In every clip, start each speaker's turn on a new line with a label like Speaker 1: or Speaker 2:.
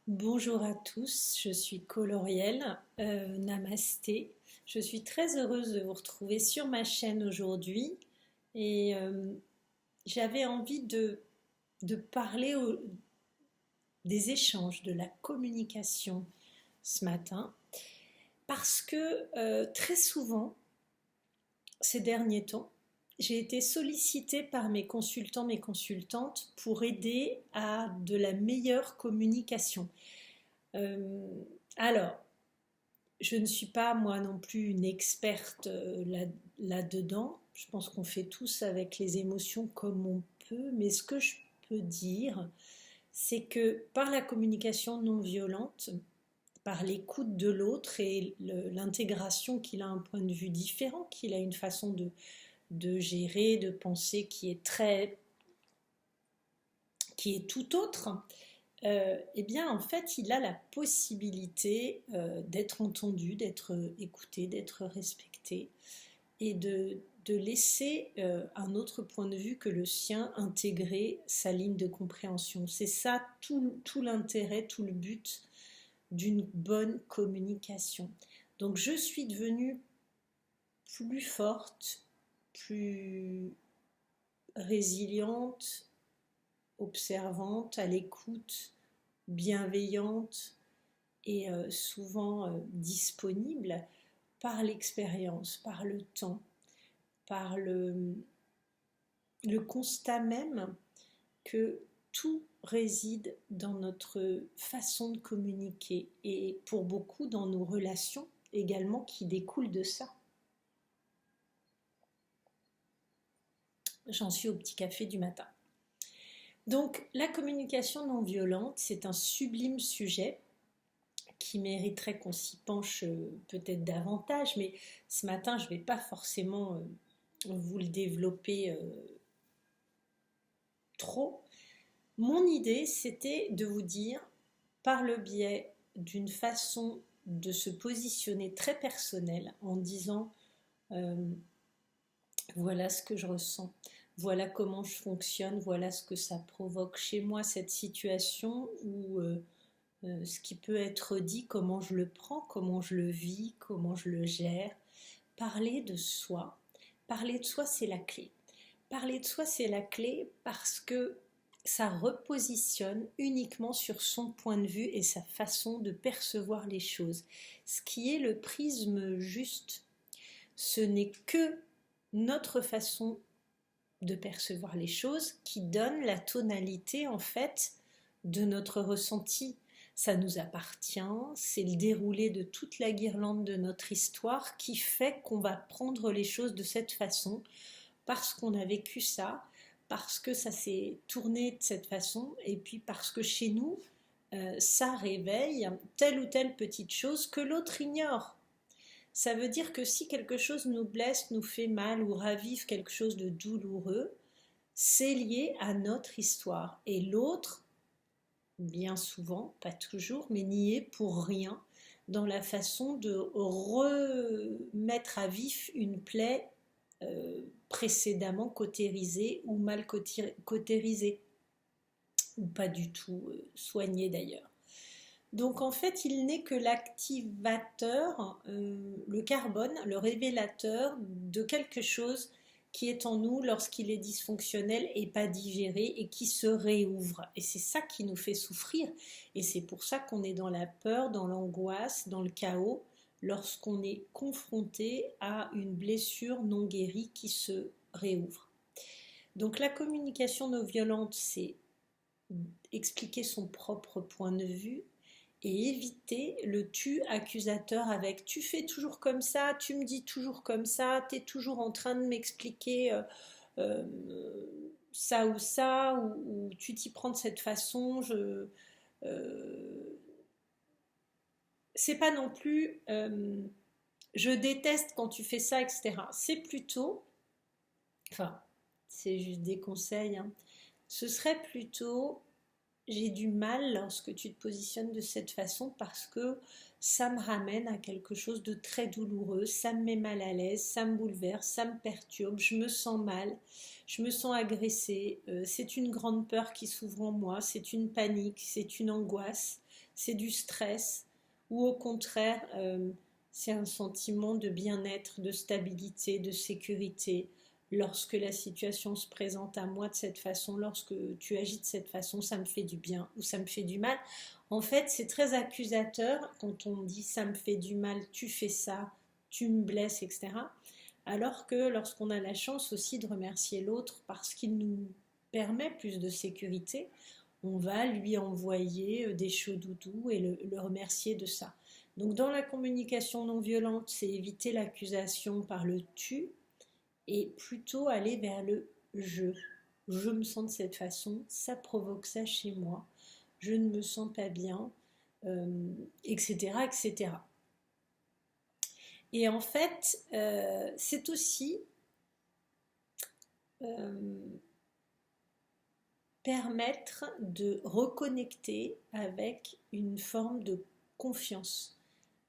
Speaker 1: Bonjour à tous, je suis Coloriel, Namasté. Je suis très heureuse de vous retrouver sur ma chaîne aujourd'hui et j'avais envie de parler des échanges, de la communication ce matin parce que très souvent, ces derniers temps, j'ai été sollicitée par mes consultants, mes consultantes pour aider à de la meilleure communication. Euh, alors, je ne suis pas moi non plus une experte là-dedans. Je pense qu'on fait tous avec les émotions comme on peut, mais ce que je peux dire, c'est que par la communication non violente, par l'écoute de l'autre et l'intégration qu'il a un point de vue différent, qu'il a une façon de gérer, de penser qui est tout autre, eh bien en fait il a la possibilité d'être entendu, d'être écouté, d'être respecté et de laisser un autre point de vue que le sien intégrer sa ligne de compréhension. C'est ça tout l'intérêt, tout le but d'une bonne communication. Donc je suis devenue plus forte, plus résiliente, observante, à l'écoute, bienveillante et souvent disponible par l'expérience, par le temps, par le constat même que tout réside dans notre façon de communiquer et pour beaucoup dans nos relations également qui découlent de ça. J'en suis au petit café du matin. Donc la communication non violente, c'est un sublime sujet qui mériterait qu'on s'y penche peut-être davantage, mais ce matin je ne vais pas forcément vous le développer trop. Mon idée, c'était de vous dire, par le biais d'une façon de se positionner très personnelle, en disant voilà ce que je ressens, voilà comment je fonctionne, voilà ce que ça provoque chez moi, cette situation où ce qui peut être dit, comment je le prends, comment je le vis, comment je le gère. Parler de soi, c'est la clé. Parler de soi, c'est la clé parce que ça repositionne uniquement sur son point de vue et sa façon de percevoir les choses. Ce qui est le prisme juste, ce n'est que notre façon de percevoir les choses qui donne la tonalité en fait de notre ressenti. Ça nous appartient, c'est le déroulé de toute la guirlande de notre histoire qui fait qu'on va prendre les choses de cette façon parce qu'on a vécu ça, parce que ça s'est tourné de cette façon et puis parce que chez nous, ça réveille telle ou telle petite chose que l'autre ignore. Ça veut dire que si quelque chose nous blesse, nous fait mal ou ravive quelque chose de douloureux, c'est lié à notre histoire. Et l'autre, bien souvent, pas toujours, mais n'y est pour rien dans la façon de remettre à vif une plaie précédemment cautérisée ou mal cautérisée, ou pas du tout soignée d'ailleurs. Donc en fait, il n'est que l'activateur, le carbone, le révélateur de quelque chose qui est en nous lorsqu'il est dysfonctionnel et pas digéré et qui se réouvre. Et c'est ça qui nous fait souffrir. Et c'est pour ça qu'on est dans la peur, dans l'angoisse, dans le chaos, lorsqu'on est confronté à une blessure non guérie qui se réouvre. Donc la communication non violente, c'est expliquer son propre point de vue et éviter le tu accusateur avec tu fais toujours comme ça, tu me dis toujours comme ça, tu es toujours en train de m'expliquer euh, ça ou ça, ou tu t'y prends de cette façon. C'est pas non plus je déteste quand tu fais ça, etc. C'est plutôt, enfin, c'est juste des conseils, hein. Ce serait plutôt, j'ai du mal lorsque tu te positionnes de cette façon parce que ça me ramène à quelque chose de très douloureux, ça me met mal à l'aise, ça me bouleverse, ça me perturbe, je me sens mal, je me sens agressée, c'est une grande peur qui s'ouvre en moi, c'est une panique, c'est une angoisse, c'est du stress, ou au contraire, c'est un sentiment de bien-être, de stabilité, de sécurité. Lorsque la situation se présente à moi de cette façon, lorsque tu agis de cette façon, ça me fait du bien ou ça me fait du mal. En fait, c'est très accusateur quand on dit ça me fait du mal, tu fais ça, tu me blesses, etc. Alors que lorsqu'on a la chance aussi de remercier l'autre parce qu'il nous permet plus de sécurité, on va lui envoyer des chauds doudous et le remercier de ça. Donc dans la communication non violente, c'est éviter l'accusation par le tu et plutôt aller vers le je. Je me sens de cette façon, ça provoque ça chez moi, je ne me sens pas bien, etc., etc. Et en fait, c'est aussi euh, permettre de reconnecter avec une forme de confiance,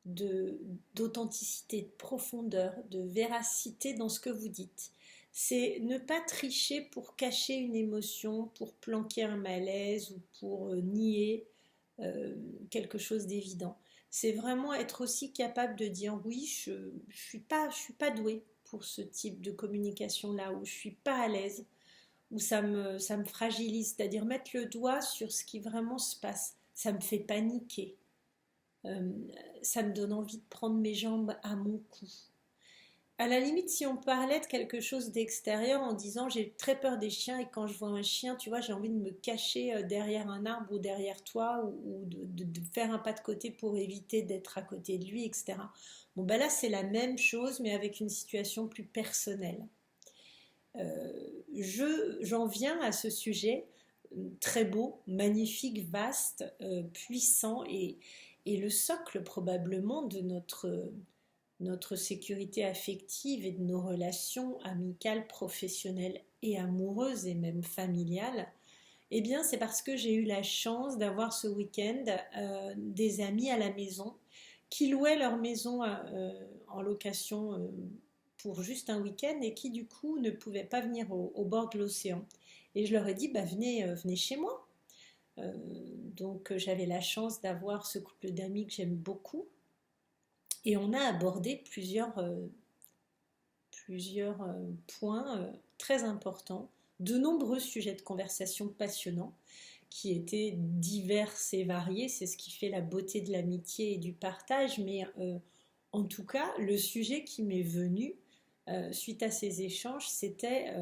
Speaker 1: d'authenticité, de profondeur, de véracité dans ce que vous dites. C'est ne pas tricher pour cacher une émotion, pour planquer un malaise ou pour nier quelque chose d'évident. C'est vraiment être aussi capable de dire oui, je ne suis pas douée pour ce type de communication-là, ou je ne suis pas à l'aise, ou ça me fragilise, c'est-à-dire mettre le doigt sur ce qui vraiment se passe. Ça me fait paniquer, euh, ça me donne envie de prendre mes jambes à mon cou. À la limite, si on parlait de quelque chose d'extérieur en disant j'ai très peur des chiens et quand je vois un chien, tu vois, j'ai envie de me cacher derrière un arbre ou derrière toi ou de faire un pas de côté pour éviter d'être à côté de lui, etc. Bon, ben là, c'est la même chose, mais avec une situation plus personnelle. J'en viens à ce sujet très beau, magnifique, vaste, puissant et le socle probablement de notre sécurité affective et de nos relations amicales, professionnelles et amoureuses et même familiales. Eh bien, c'est parce que j'ai eu la chance d'avoir ce week-end des amis à la maison qui louaient leur maison en location pour juste un week-end et qui du coup ne pouvaient pas venir au bord de l'océan. Et je leur ai dit, bah, venez chez moi. Donc j'avais la chance d'avoir ce couple d'amis que j'aime beaucoup. Et on a abordé plusieurs points très importants, de nombreux sujets de conversation passionnants qui étaient divers et variés. C'est ce qui fait la beauté de l'amitié et du partage. Mais en tout cas, le sujet qui m'est venu suite à ces échanges, c'était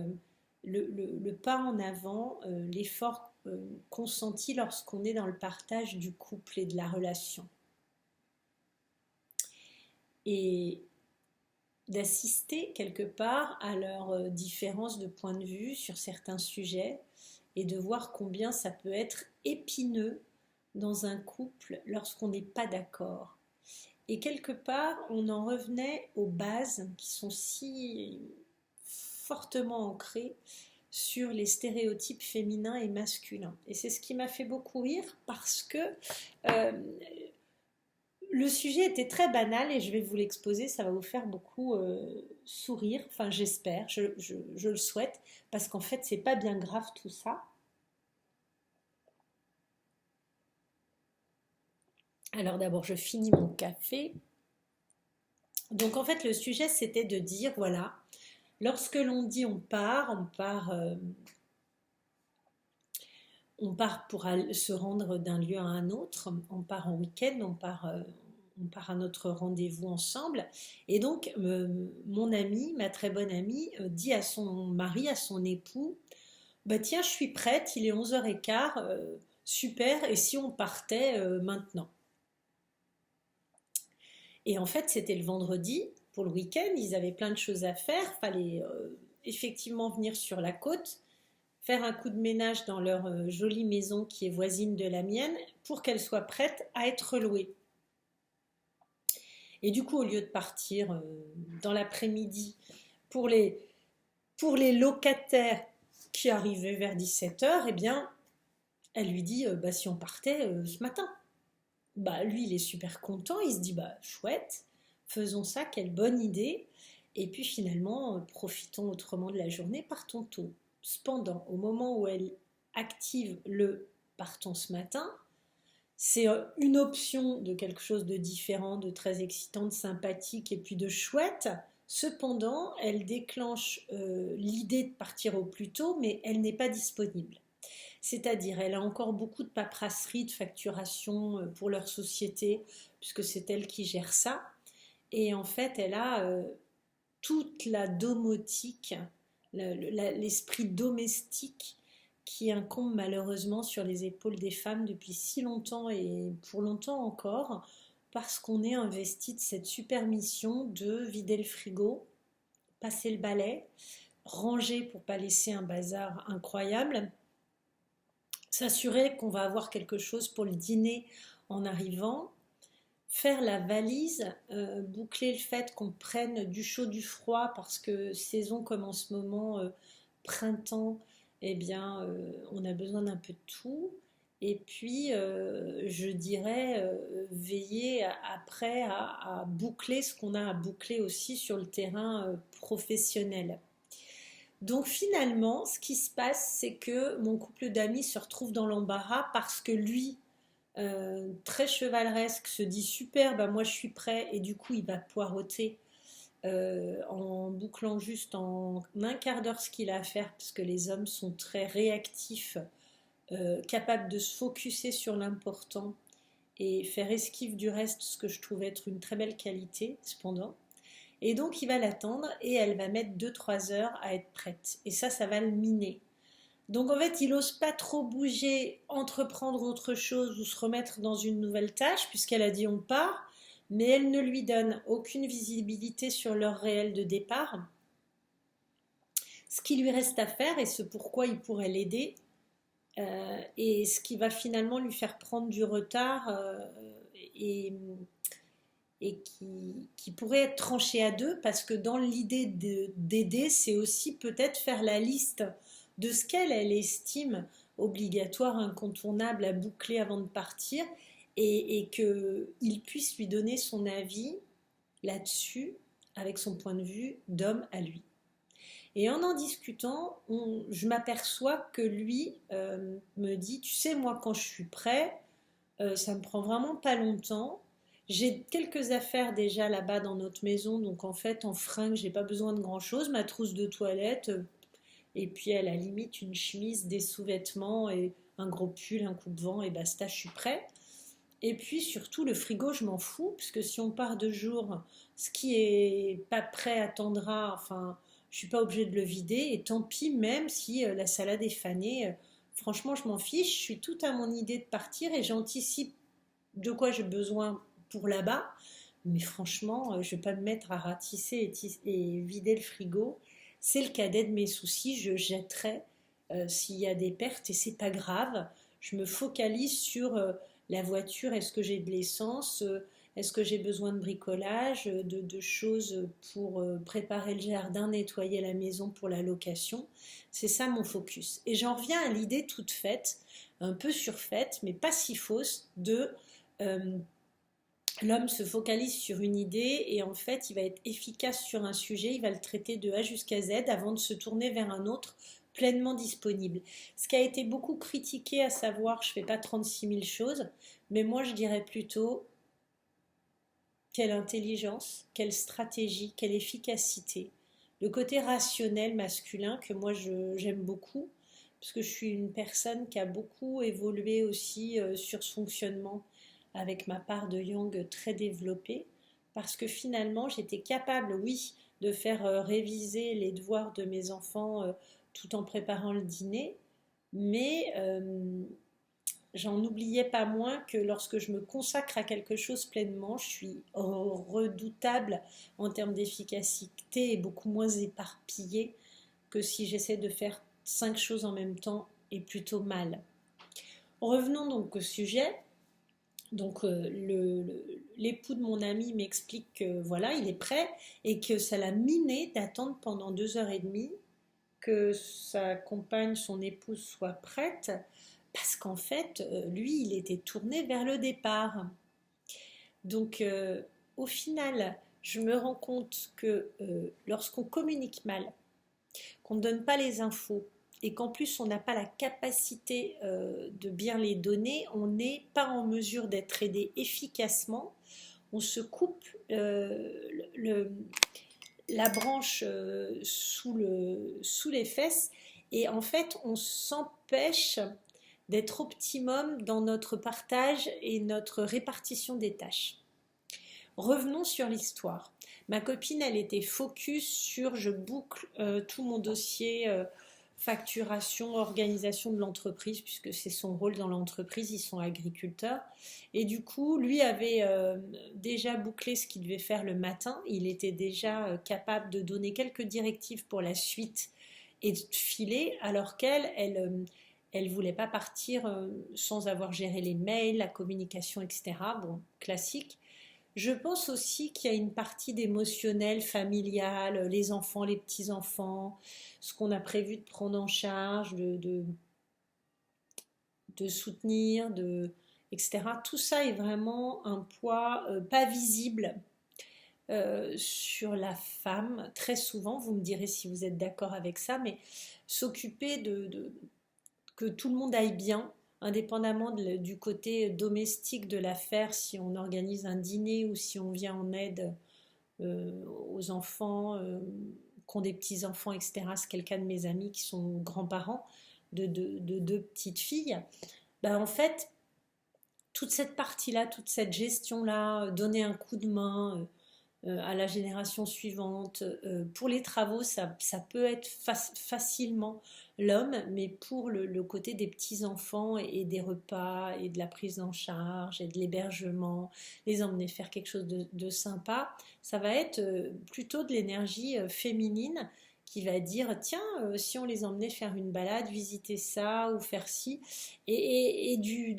Speaker 1: le pas en avant, l'effort consenti lorsqu'on est dans le partage du couple et de la relation. Et d'assister quelque part à leur différence de point de vue sur certains sujets et de voir combien ça peut être épineux dans un couple lorsqu'on n'est pas d'accord. Et quelque part, on en revenait aux bases qui sont si fortement ancrées sur les stéréotypes féminins et masculins. Et c'est ce qui m'a fait beaucoup rire parce que euh, le sujet était très banal et je vais vous l'exposer, ça va vous faire beaucoup sourire, enfin j'espère, je le souhaite, parce qu'en fait c'est pas bien grave tout ça. Alors d'abord je finis mon café. Donc en fait le sujet c'était de dire voilà, lorsque l'on dit on part pour se rendre d'un lieu à un autre, on part en week-end, on part à notre rendez-vous ensemble. Et donc, mon amie, ma très bonne amie, dit à son mari, à son époux, bah tiens, je suis prête, il est 11h15, super, et si on partait maintenant? Et en fait, c'était le vendredi, pour le week-end, ils avaient plein de choses à faire, fallait effectivement venir sur la côte, faire un coup de ménage dans leur jolie maison qui est voisine de la mienne, pour qu'elle soit prête à être louée. Et du coup, au lieu de partir dans l'après-midi pour les, pour les locataires qui arrivaient vers 17 h, eh bien, elle lui dit bah, si on partait ce matin. Bah, lui, il est super content, il se dit bah, chouette, faisons ça, quelle bonne idée. Et puis finalement, profitons autrement de la journée, partons tôt. Cependant, au moment où elle active le partons ce matin, c'est une option de quelque chose de différent, de très excitant, de sympathique et puis de chouette. Cependant, elle déclenche l'idée de partir au plus tôt, mais elle n'est pas disponible. C'est-à-dire, elle a encore beaucoup de paperasserie, de facturation pour leur société, puisque c'est elle qui gère ça. Et en fait, elle a toute la domotique, l'esprit domestique qui incombe malheureusement sur les épaules des femmes depuis si longtemps et pour longtemps encore, parce qu'on est investi de cette super mission de vider le frigo, passer le balai, ranger pour pas laisser un bazar incroyable, s'assurer qu'on va avoir quelque chose pour le dîner en arrivant, faire la valise, boucler le fait qu'on prenne du chaud, du froid, parce que saison comme en ce moment, printemps, eh bien, on a besoin d'un peu de tout. Et puis, je dirais, veiller après à boucler ce qu'on a à boucler aussi sur le terrain professionnel. Donc finalement, ce qui se passe, c'est que mon couple d'amis se retrouve dans l'embarras parce que lui, très chevaleresque, se dit super, bah moi je suis prêt, et du coup il va poireauter en bouclant juste en un quart d'heure ce qu'il a à faire, parce que les hommes sont très réactifs, capables de se focuser sur l'important et faire esquive du reste, ce que je trouve être une très belle qualité cependant. Et donc il va l'attendre et elle va mettre 2-3 heures à être prête. Et ça va le miner. Donc en fait, il n'ose pas trop bouger, entreprendre autre chose ou se remettre dans une nouvelle tâche, puisqu'elle a dit on part, mais elle ne lui donne aucune visibilité sur l'heure réelle de départ. Ce qui lui reste à faire et ce pourquoi il pourrait l'aider, et ce qui va finalement lui faire prendre du retard et, et qui pourrait être tranché à deux, parce que dans l'idée d'aider, c'est aussi peut-être faire la liste de ce qu'elle estime obligatoire, incontournable à boucler avant de partir, et qu'il puisse lui donner son avis là-dessus avec son point de vue d'homme à lui. Et en discutant, je m'aperçois que lui me dit, tu sais, moi quand je suis prêt, ça me prend vraiment pas longtemps. J'ai quelques affaires déjà là-bas dans notre maison, donc en fait en fringues j'ai pas besoin de grand-chose, ma trousse de toilette, et puis à la limite une chemise, des sous-vêtements et un gros pull, un coupe-vent, et basta, je suis prêt. Et puis surtout le frigo, je m'en fous, puisque si on part 2 jours, ce qui est pas prêt attendra, enfin je suis pas obligée de le vider, et tant pis même si la salade est fanée, franchement je m'en fiche, je suis tout à mon idée de partir et j'anticipe de quoi j'ai besoin pour là-bas, mais franchement je vais pas me mettre à ratisser et vider le frigo, c'est le cadet de mes soucis, je jetterai s'il y a des pertes et c'est pas grave, je me focalise sur la voiture, est-ce que j'ai de l'essence, est-ce que j'ai besoin de bricolage, de choses pour préparer le jardin, nettoyer la maison pour la location. C'est ça mon focus. Et j'en reviens à l'idée toute faite, un peu surfaite, mais pas si fausse, de euh, l'homme se focalise sur une idée et en fait il va être efficace sur un sujet, il va le traiter de A jusqu'à Z avant de se tourner vers un autre pleinement disponible. Ce qui a été beaucoup critiqué, à savoir je ne fais pas 36 000 choses, mais moi je dirais plutôt quelle intelligence, quelle stratégie, quelle efficacité. Le côté rationnel masculin que moi j'aime beaucoup, parce que je suis une personne qui a beaucoup évolué aussi sur ce fonctionnement avec ma part de yang très développée, parce que finalement j'étais capable, oui, de faire réviser les devoirs de mes enfants tout en préparant le dîner, mais j'en oubliais pas moins que lorsque je me consacre à quelque chose pleinement, je suis redoutable en termes d'efficacité et beaucoup moins éparpillée que si j'essaie de faire 5 choses en même temps et plutôt mal. Revenons donc au sujet. Donc l'époux de mon ami m'explique que voilà, il est prêt et que ça l'a miné d'attendre pendant 2 heures et demie que sa compagne, son épouse, soit prête, parce qu'en fait, lui, il était tourné vers le départ. Donc, au final, je me rends compte que lorsqu'on communique mal, qu'on ne donne pas les infos, et qu'en plus on n'a pas la capacité de bien les donner, on n'est pas en mesure d'être aidé efficacement, on se coupe le, la branche sous les fesses et en fait on s'empêche d'être optimum dans notre partage et notre répartition des tâches. Revenons sur l'histoire. Ma copine, elle était focus sur je boucle tout mon dossier facturation, organisation de l'entreprise, puisque c'est son rôle dans l'entreprise, ils sont agriculteurs. Et du coup, lui avait déjà bouclé ce qu'il devait faire le matin. Il était déjà capable de donner quelques directives pour la suite et de filer, alors qu'elle, elle voulait pas partir sans avoir géré les mails, la communication, etc. Bon, classique. Je pense aussi qu'il y a une partie d'émotionnel, familial, les enfants, les petits-enfants, ce qu'on a prévu de prendre en charge, de soutenir, etc. Tout ça est vraiment un poids pas visible sur la femme, très souvent. Vous me direz si vous êtes d'accord avec ça, mais s'occuper que tout le monde aille bien, indépendamment du côté domestique de l'affaire, si on organise un dîner ou si on vient en aide aux enfants qui ont des petits-enfants, etc. C'est quelqu'un de mes amis qui sont grands-parents de deux petites filles. Ben, en fait, toute cette partie-là, toute cette gestion-là, donner un coup de main à la génération suivante. Pour les travaux, ça peut être facilement l'homme, mais pour le côté des petits-enfants et des repas et de la prise en charge et de l'hébergement, les emmener faire quelque chose de sympa, ça va être plutôt de l'énergie féminine qui va dire tiens, si on les emmenait faire une balade, visiter ça ou faire ci, et du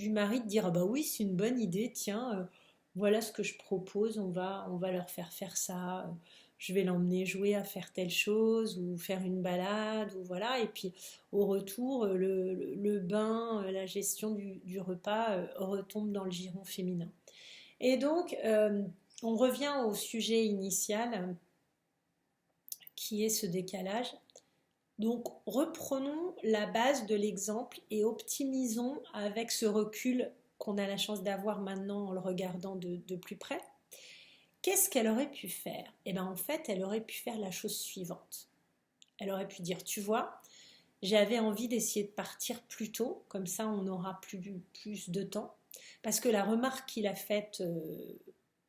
Speaker 1: mari de dire ah bah oui, c'est une bonne idée, tiens. Voilà ce que je propose, on va leur faire ça, je vais l'emmener jouer à faire telle chose ou faire une balade ou voilà, et puis au retour le bain, la gestion du repas retombe dans le giron féminin. Et donc on revient au sujet initial qui est ce décalage. Donc reprenons la base de l'exemple et optimisons avec ce recul qu'on a la chance d'avoir maintenant en le regardant de plus près. Qu'est-ce qu'elle aurait pu faire? Eh bien en fait, elle aurait pu faire la chose suivante. Elle aurait pu dire, tu vois, j'avais envie d'essayer de partir plus tôt, comme ça on aura plus de temps. Parce que la remarque qu'il a faite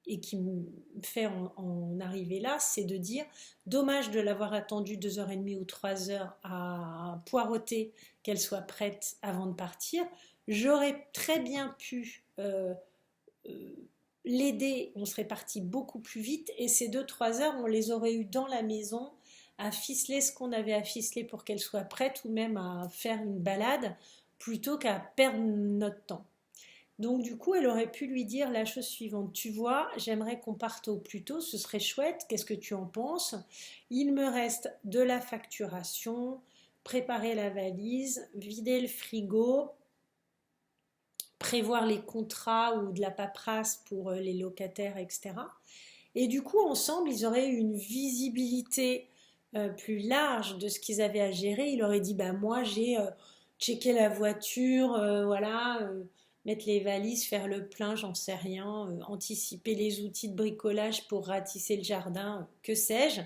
Speaker 1: et qui me fait en arriver là, c'est de dire, dommage de l'avoir attendu 2 heures et demie ou 3 heures à poireauter qu'elle soit prête avant de partir. J'aurais très bien pu l'aider, on serait parti beaucoup plus vite et ces 2-3 heures, on les aurait eu dans la maison à ficeler ce qu'on avait à ficeler pour qu'elle soit prête ou même à faire une balade plutôt qu'à perdre notre temps. Donc du coup, elle aurait pu lui dire la chose suivante, tu vois, j'aimerais qu'on parte au plus tôt, ce serait chouette, qu'est-ce que tu en penses? Il me reste de la facturation, préparer la valise, vider le frigo, prévoir les contrats ou de la paperasse pour les locataires, etc. Et du coup, ensemble, ils auraient eu une visibilité plus large de ce qu'ils avaient à gérer. Il aurait dit, bah moi j'ai checké la voiture, voilà, mettre les valises, faire le plein, j'en sais rien, anticiper les outils de bricolage pour ratisser le jardin, que sais-je.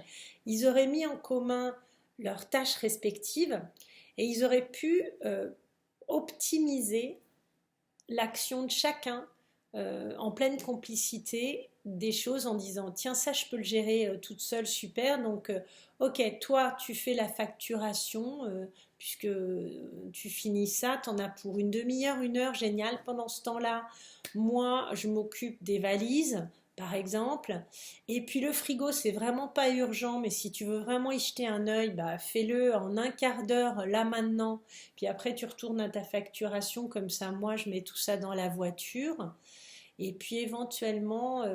Speaker 1: Ils auraient mis en commun leurs tâches respectives et ils auraient pu optimiser l'action de chacun en pleine complicité des choses en disant tiens ça je peux le gérer toute seule super donc ok toi tu fais la facturation puisque tu finis ça t'en as pour une demi-heure 1 heure génial pendant ce temps-là moi je m'occupe des valises par exemple. Et puis le frigo, c'est vraiment pas urgent, mais si tu veux vraiment y jeter un œil, bah, fais-le en un quart d'heure, là maintenant. Puis après, tu retournes à ta facturation, comme ça, moi, je mets tout ça dans la voiture. Et puis éventuellement,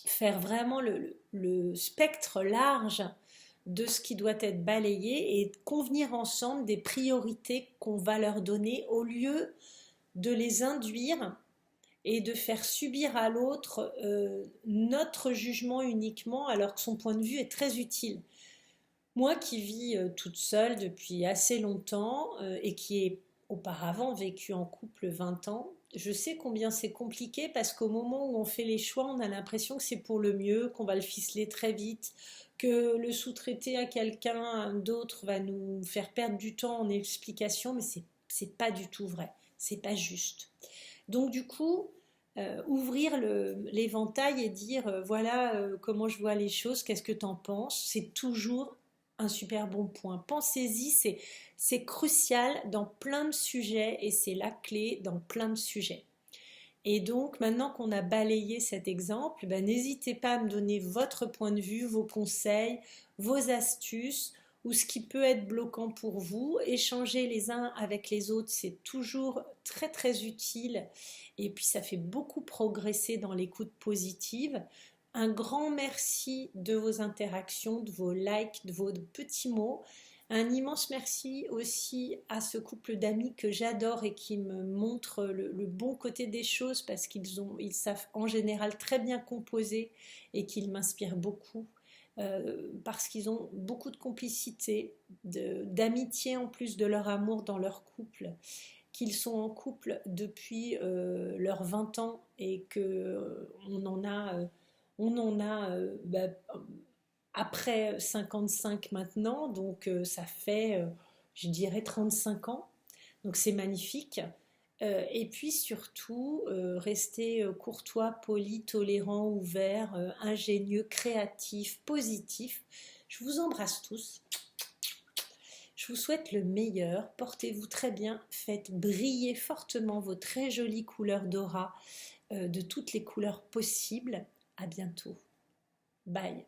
Speaker 1: faire vraiment le spectre large de ce qui doit être balayé et convenir ensemble des priorités qu'on va leur donner au lieu de les induire et de faire subir à l'autre notre jugement uniquement alors que son point de vue est très utile. Moi qui vis toute seule depuis assez longtemps et qui ai auparavant vécu en couple 20 ans, je sais combien c'est compliqué parce qu'au moment où on fait les choix, on a l'impression que c'est pour le mieux, qu'on va le ficeler très vite, que le sous-traiter à quelqu'un d'autre va nous faire perdre du temps en explication, mais c'est pas du tout vrai, c'est pas juste. Donc du coup, ouvrir l'éventail et dire voilà comment je vois les choses, qu'est-ce que tu en penses, c'est toujours un super bon point. Pensez-y, c'est crucial dans plein de sujets et c'est la clé dans plein de sujets. Et donc, maintenant qu'on a balayé cet exemple, ben, n'hésitez pas à me donner votre point de vue, vos conseils, vos astuces ou ce qui peut être bloquant pour vous. Échanger les uns avec les autres, c'est toujours très très utile et puis ça fait beaucoup progresser dans l'écoute positive. Un grand merci de vos interactions, de vos likes, de vos petits mots. Un immense merci aussi à ce couple d'amis que j'adore et qui me montrent le bon côté des choses parce ils savent en général très bien composer et qu'ils m'inspirent beaucoup parce qu'ils ont beaucoup de complicité, d'amitié en plus de leur amour dans leur couple, qu'ils sont en couple depuis leurs 20 ans et qu'on en a après 55 maintenant, donc ça fait, je dirais, 35 ans. Donc c'est magnifique. Et puis surtout, rester courtois, poli, tolérant, ouvert, ingénieux, créatif, positif. Je vous embrasse tous. Je vous souhaite le meilleur. Portez-vous très bien. Faites briller fortement vos très jolies couleurs d'aura de toutes les couleurs possibles. À bientôt. Bye.